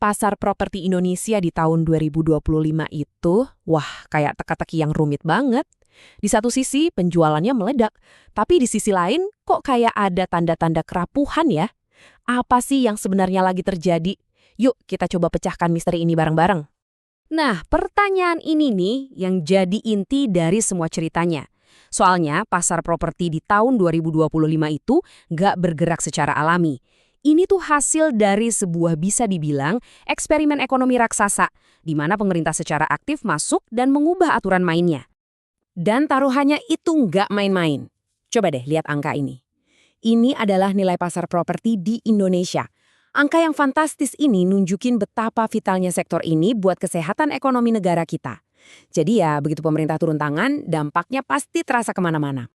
pasar properti Indonesia di tahun 2025 itu, wah kayak teka-teki yang rumit banget. Di satu sisi penjualannya meledak, tapi di sisi lain kok kayak ada tanda-tanda kerapuhan ya? Apa sih yang sebenarnya lagi terjadi? Yuk kita coba pecahkan misteri ini bareng-bareng. Nah, pertanyaan ini nih yang jadi inti dari semua ceritanya. Soalnya pasar properti di tahun 2025 itu nggak bergerak secara alami. Ini tuh hasil dari sebuah bisa dibilang eksperimen ekonomi raksasa, di mana pemerintah secara aktif masuk dan mengubah aturan mainnya. Dan taruhannya itu nggak main-main. Coba deh lihat angka ini. Ini adalah nilai pasar properti di Indonesia. Angka yang fantastis ini nunjukin betapa vitalnya sektor ini buat kesehatan ekonomi negara kita. Jadi ya, begitu pemerintah turun tangan, dampaknya pasti terasa kemana-mana.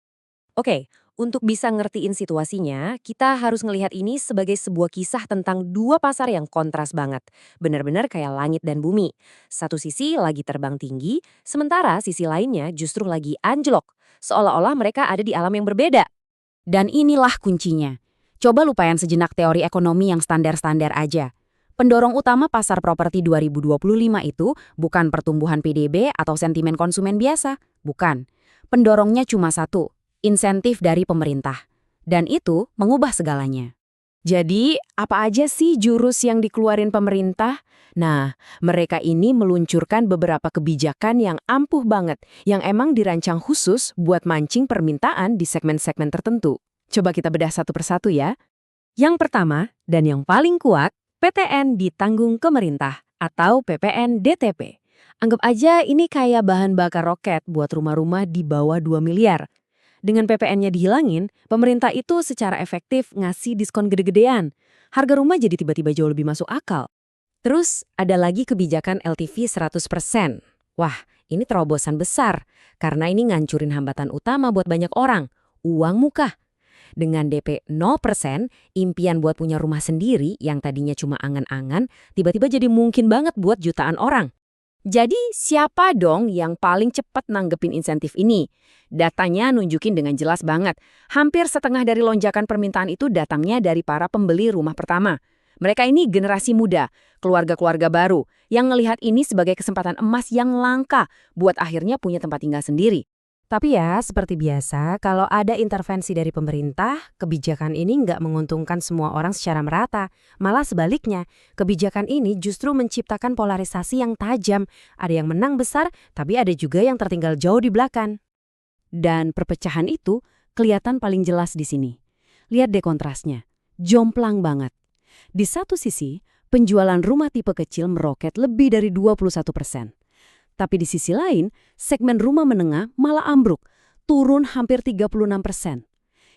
Oke, untuk bisa ngertiin situasinya, kita harus ngelihat ini sebagai sebuah kisah tentang dua pasar yang kontras banget. Benar-benar kayak langit dan bumi. Satu sisi lagi terbang tinggi, sementara sisi lainnya justru lagi anjlok. Seolah-olah mereka ada di alam yang berbeda. Dan inilah kuncinya. Coba lupain sejenak teori ekonomi yang standar-standar aja. Pendorong utama pasar properti 2025 itu bukan pertumbuhan PDB atau sentimen konsumen biasa. Bukan. Pendorongnya cuma satu, insentif dari pemerintah. Dan itu mengubah segalanya. Jadi, apa aja sih jurus yang dikeluarin pemerintah? Nah, mereka ini meluncurkan beberapa kebijakan yang ampuh banget, yang emang dirancang khusus buat mancing permintaan di segmen-segmen tertentu. Coba kita bedah satu persatu ya. Yang pertama, dan yang paling kuat, PTN ditanggung pemerintah atau PPN DTP. Anggap aja ini kayak bahan bakar roket buat rumah-rumah di bawah 2 miliar. Dengan PPN-nya dihilangin, pemerintah itu secara efektif ngasih diskon gede-gedean. Harga rumah jadi tiba-tiba jauh lebih masuk akal. Terus ada lagi kebijakan LTV 100%. Wah, ini terobosan besar, karena ini ngancurin hambatan utama buat banyak orang, uang muka. Dengan DP 0%, impian buat punya rumah sendiri yang tadinya cuma angan-angan, tiba-tiba jadi mungkin banget buat jutaan orang. Jadi siapa dong yang paling cepat nanggepin insentif ini? Datanya nunjukin dengan jelas banget. Hampir setengah dari lonjakan permintaan itu datangnya dari para pembeli rumah pertama. Mereka ini generasi muda, keluarga-keluarga baru, yang ngelihat ini sebagai kesempatan emas yang langka buat akhirnya punya tempat tinggal sendiri. Tapi ya, seperti biasa, kalau ada intervensi dari pemerintah, kebijakan ini nggak menguntungkan semua orang secara merata. Malah sebaliknya, kebijakan ini justru menciptakan polarisasi yang tajam. Ada yang menang besar, tapi ada juga yang tertinggal jauh di belakang. Dan perpecahan itu kelihatan paling jelas di sini. Lihat deh kontrasnya, jomplang banget. Di satu sisi, penjualan rumah tipe kecil meroket lebih dari 21%. Tapi di sisi lain, segmen rumah menengah malah ambruk, turun hampir 36%.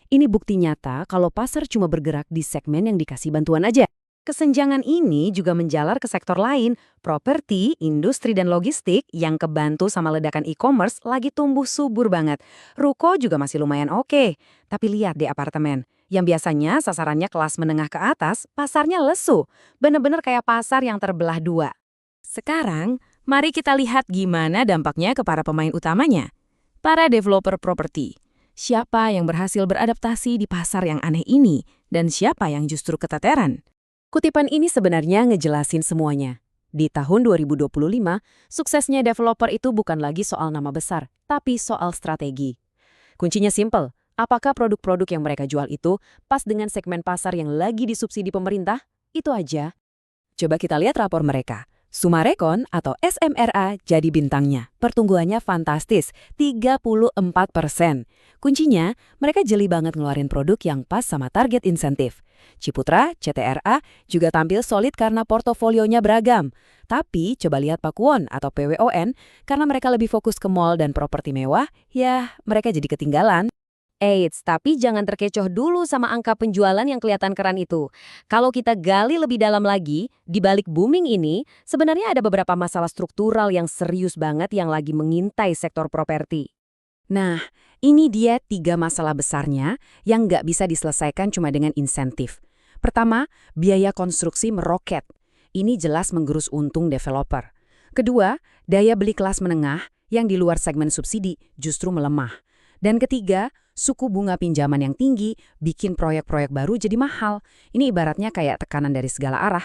Ini bukti nyata kalau pasar cuma bergerak di segmen yang dikasih bantuan aja. Kesenjangan ini juga menjalar ke sektor lain, properti, industri, dan logistik yang kebantu sama ledakan e-commerce lagi tumbuh subur banget. Ruko juga masih lumayan oke, tapi lihat deh apartemen. Yang biasanya sasarannya kelas menengah ke atas, pasarnya lesu. Bener-bener kayak pasar yang terbelah dua. Sekarang, mari kita lihat gimana dampaknya ke para pemain utamanya. Para developer properti. Siapa yang berhasil beradaptasi di pasar yang aneh ini, dan siapa yang justru keteteran? Kutipan ini sebenarnya ngejelasin semuanya. Di tahun 2025, suksesnya developer itu bukan lagi soal nama besar, tapi soal strategi. Kuncinya simple, apakah produk-produk yang mereka jual itu pas dengan segmen pasar yang lagi disubsidi pemerintah? Itu aja. Coba kita lihat rapor mereka. Sumarekon atau SMRA jadi bintangnya. Pertumbuhannya fantastis, 34%. Kuncinya, mereka jeli banget ngeluarin produk yang pas sama target insentif. Ciputra, CTRA juga tampil solid karena portofolionya beragam. Tapi coba lihat Pakuwon atau PWON, karena mereka lebih fokus ke mall dan properti mewah, ya mereka jadi ketinggalan. Eits, tapi jangan terkecoh dulu sama angka penjualan yang kelihatan keren itu. Kalau kita gali lebih dalam lagi, di balik booming ini, sebenarnya ada beberapa masalah struktural yang serius banget yang lagi mengintai sektor properti. Nah, ini dia 3 masalah besarnya yang nggak bisa diselesaikan cuma dengan insentif. Pertama, biaya konstruksi meroket. Ini jelas menggerus untung developer. Kedua, daya beli kelas menengah yang di luar segmen subsidi justru melemah. Dan ketiga, suku bunga pinjaman yang tinggi bikin proyek-proyek baru jadi mahal. Ini ibaratnya kayak tekanan dari segala arah.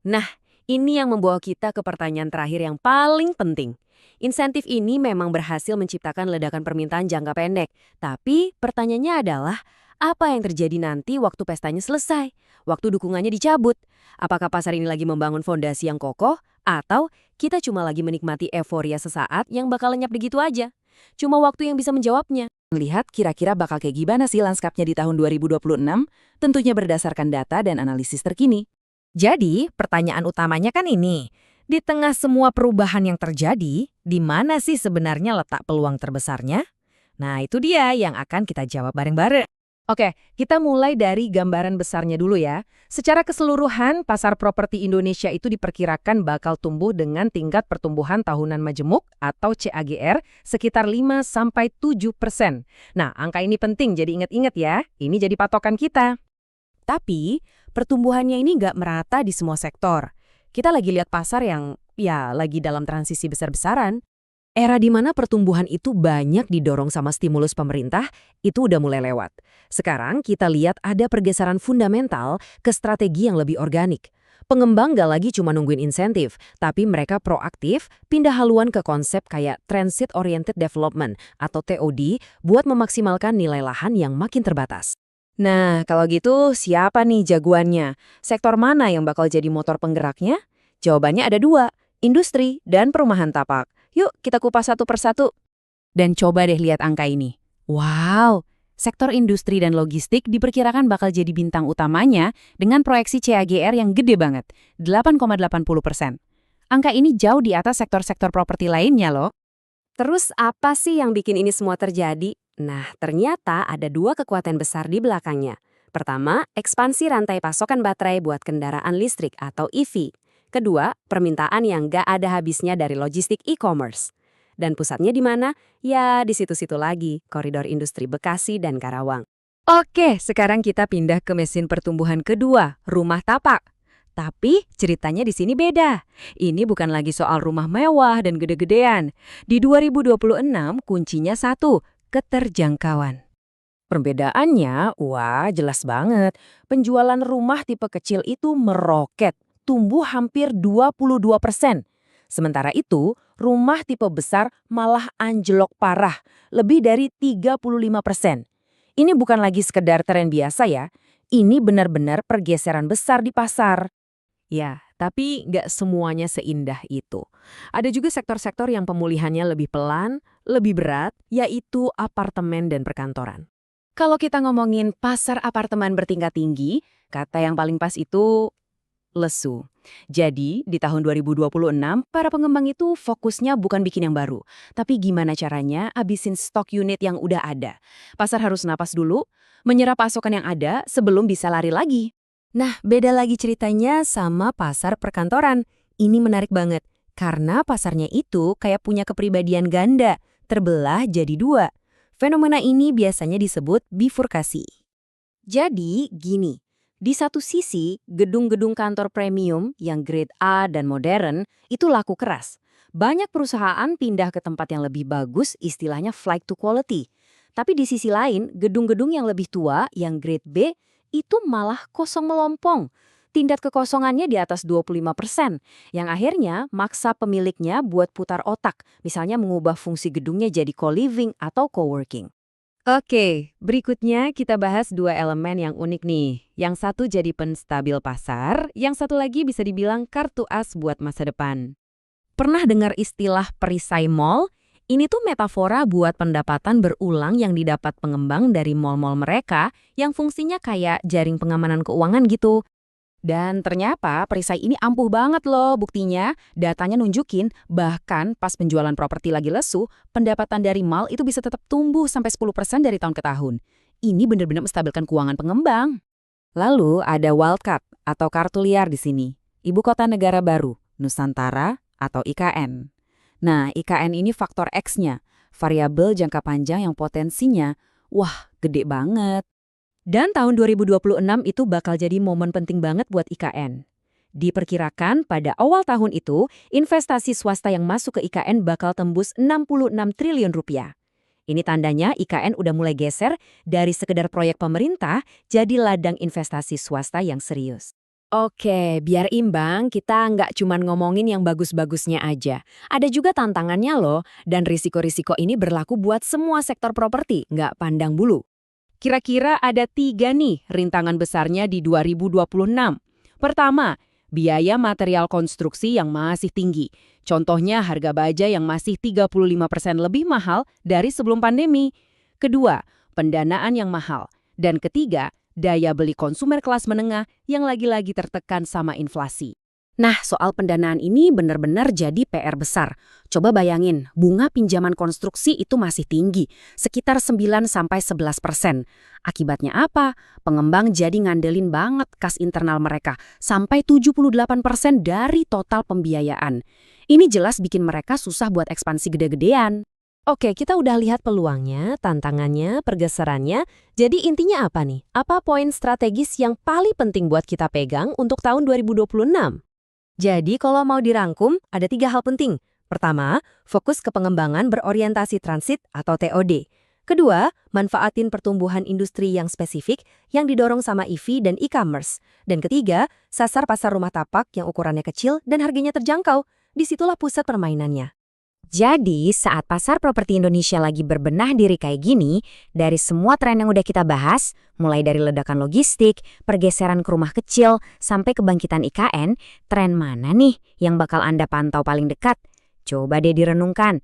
Nah, Ini yang membawa kita ke pertanyaan terakhir yang paling penting. Insentif ini memang berhasil menciptakan ledakan permintaan jangka pendek. Tapi pertanyaannya adalah, apa yang terjadi nanti waktu pestanya selesai? Waktu dukungannya dicabut? Apakah pasar ini lagi membangun fondasi yang kokoh? Atau kita cuma lagi menikmati euforia sesaat yang bakal lenyap begitu aja? Cuma waktu yang bisa menjawabnya. Melihat kira-kira bakal kayak gimana sih lanskapnya di tahun 2026, tentunya berdasarkan data dan analisis terkini. Jadi, pertanyaan utamanya kan ini. Di tengah semua perubahan yang terjadi, di mana sih sebenarnya letak peluang terbesarnya? Nah, itu dia yang akan kita jawab bareng-bareng. Oke, kita mulai dari gambaran besarnya dulu ya. Secara keseluruhan, pasar properti Indonesia itu diperkirakan bakal tumbuh dengan tingkat pertumbuhan tahunan majemuk atau CAGR sekitar 5-7%. Nah, angka ini penting, jadi ingat-ingat ya. Ini jadi patokan kita. Tapi, pertumbuhannya ini nggak merata di semua sektor. Kita lagi lihat pasar yang, ya, lagi dalam transisi besar-besaran. Era di mana pertumbuhan itu banyak didorong sama stimulus pemerintah, itu udah mulai lewat. Sekarang kita lihat ada pergeseran fundamental ke strategi yang lebih organik. Pengembang nggak lagi cuma nungguin insentif, tapi mereka proaktif pindah haluan ke konsep kayak Transit Oriented Development atau TOD buat memaksimalkan nilai lahan yang makin terbatas. Nah, kalau gitu siapa nih jagoannya? Sektor mana yang bakal jadi motor penggeraknya? Jawabannya ada dua, industri dan perumahan tapak. Yuk kita kupas satu persatu. Dan coba deh lihat angka ini. Wow, sektor industri dan logistik diperkirakan bakal jadi bintang utamanya dengan proyeksi CAGR yang gede banget, 8,80%. Angka ini jauh di atas sektor-sektor properti lainnya loh. Terus apa sih yang bikin ini semua terjadi? Nah, ternyata ada dua kekuatan besar di belakangnya. Pertama, ekspansi rantai pasokan baterai buat kendaraan listrik atau EV. Kedua, permintaan yang gak ada habisnya dari logistik e-commerce. Dan pusatnya di mana? Ya, di situ-situ lagi, koridor industri Bekasi dan Karawang. Oke, sekarang kita pindah ke mesin pertumbuhan kedua, rumah tapak. Tapi ceritanya di sini beda. Ini bukan lagi soal rumah mewah dan gede-gedean. Di 2026 kuncinya satu, keterjangkauan. Perbedaannya, wah jelas banget. Penjualan rumah tipe kecil itu meroket, tumbuh hampir 22%. Sementara itu, rumah tipe besar malah anjlok parah, lebih dari 35%. Ini bukan lagi sekedar tren biasa ya, ini benar-benar pergeseran besar di pasar. Ya, tapi nggak semuanya seindah itu. Ada juga sektor-sektor yang pemulihannya lebih pelan, lebih berat, yaitu apartemen dan perkantoran. Kalau kita ngomongin pasar apartemen bertingkat tinggi, kata yang paling pas itu lesu. Jadi, di tahun 2026, para pengembang itu fokusnya bukan bikin yang baru, tapi gimana caranya abisin stok unit yang udah ada. Pasar harus napas dulu, menyerap pasokan yang ada sebelum bisa lari lagi. Nah, beda lagi ceritanya sama pasar perkantoran. Ini menarik banget, karena pasarnya itu kayak punya kepribadian ganda, terbelah jadi dua. Fenomena ini biasanya disebut bifurkasi. Jadi, gini. Di satu sisi, gedung-gedung kantor premium yang grade A dan modern itu laku keras. Banyak perusahaan pindah ke tempat yang lebih bagus, istilahnya flight to quality. Tapi di sisi lain, gedung-gedung yang lebih tua, yang grade B, itu malah kosong melompong. Tingkat kekosongannya di atas 25%, yang akhirnya maksa pemiliknya buat putar otak, misalnya mengubah fungsi gedungnya jadi co-living atau co-working. Oke, berikutnya kita bahas dua elemen yang unik nih. Yang satu jadi penstabil pasar, yang satu lagi bisa dibilang kartu as buat masa depan. Pernah dengar istilah perisai mall? Ini tuh metafora buat pendapatan berulang yang didapat pengembang dari mall-mall mereka yang fungsinya kayak jaring pengamanan keuangan gitu. Dan ternyata perisai ini ampuh banget loh buktinya. Datanya nunjukin bahkan pas penjualan properti lagi lesu, pendapatan dari mall itu bisa tetap tumbuh sampai 10% dari tahun ke tahun. Ini benar-benar menstabilkan keuangan pengembang. Lalu ada wildcard atau kartu liar di sini. Ibu kota negara baru, Nusantara atau IKN. Nah, IKN ini faktor X-nya, variabel jangka panjang yang potensinya, wah gede banget. Dan tahun 2026 itu bakal jadi momen penting banget buat IKN. Diperkirakan pada awal tahun itu, investasi swasta yang masuk ke IKN bakal tembus 66 triliun rupiah. Ini tandanya IKN udah mulai geser dari sekedar proyek pemerintah jadi ladang investasi swasta yang serius. Oke, biar imbang, kita nggak cuman ngomongin yang bagus-bagusnya aja. Ada juga tantangannya loh, dan risiko-risiko ini berlaku buat semua sektor properti, nggak pandang bulu. Kira-kira ada 3 nih rintangan besarnya di 2026. Pertama, biaya material konstruksi yang masih tinggi. Contohnya harga baja yang masih 35% lebih mahal dari sebelum pandemi. Kedua, pendanaan yang mahal. Dan ketiga, daya beli konsumer kelas menengah yang lagi-lagi tertekan sama inflasi. Nah, soal pendanaan ini benar-benar jadi PR besar. Coba bayangin, bunga pinjaman konstruksi itu masih tinggi, sekitar 9–11%. Akibatnya apa? Pengembang jadi ngandelin banget kas internal mereka, sampai 78% dari total pembiayaan. Ini jelas bikin mereka susah buat ekspansi gede-gedean. Oke, kita udah lihat peluangnya, tantangannya, pergeserannya. Jadi intinya apa nih? Apa poin strategis yang paling penting buat kita pegang untuk tahun 2026? Jadi kalau mau dirangkum, ada 3 hal penting. Pertama, fokus ke pengembangan berorientasi transit atau TOD. Kedua, manfaatin pertumbuhan industri yang spesifik yang didorong sama EV dan e-commerce. Dan ketiga, sasar pasar rumah tapak yang ukurannya kecil dan harganya terjangkau. Disitulah pusat permainannya. Jadi, saat pasar properti Indonesia lagi berbenah diri kayak gini, dari semua tren yang udah kita bahas, mulai dari ledakan logistik, pergeseran ke rumah kecil, sampai kebangkitan IKN, tren mana nih yang bakal Anda pantau paling dekat? Coba deh direnungkan.